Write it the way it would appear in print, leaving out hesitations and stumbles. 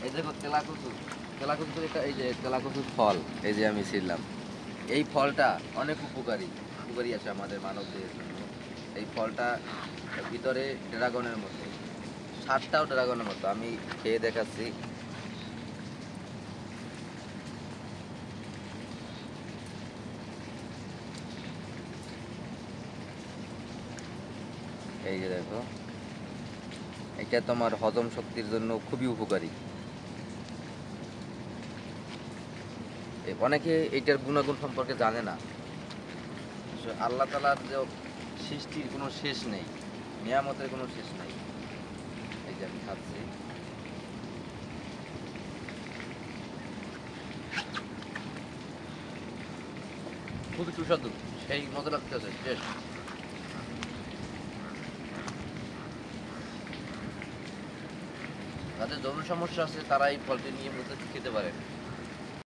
এই দেখো তেলাকুচু, তেলাকুচু এটা, এই যে তেলাকুচুর ফল, এই যে আমি ছিলাম, এই ফলটা অনেক উপকারী, উপকারী আছে আমাদের মানবদের জন্য। এই ফলটা ভিতরে ড্রাগনের মতো, স্বাদটাও ড্রাগনের মতো, আমি খেয়ে দেখাচ্ছি। এই যে দেখো, এটা তোমার হজম শক্তির জন্য খুবই উপকারী। অনেকে এইটার গুণাগুণ সম্পর্কে জানে না। আল্লাহ তাআলার যে সৃষ্টির কোনো শেষ নেই, নিয়ামতের কোনো শেষ নেই। এই যে আমি খাচ্ছি, খুবই সুস্বাদু, সেই মজা লাগতেছে, টেস্ট। যাদের যৌন সমস্যা আছে তারা এই ফলটি নিয়ে মধ্যে খেতে পারে।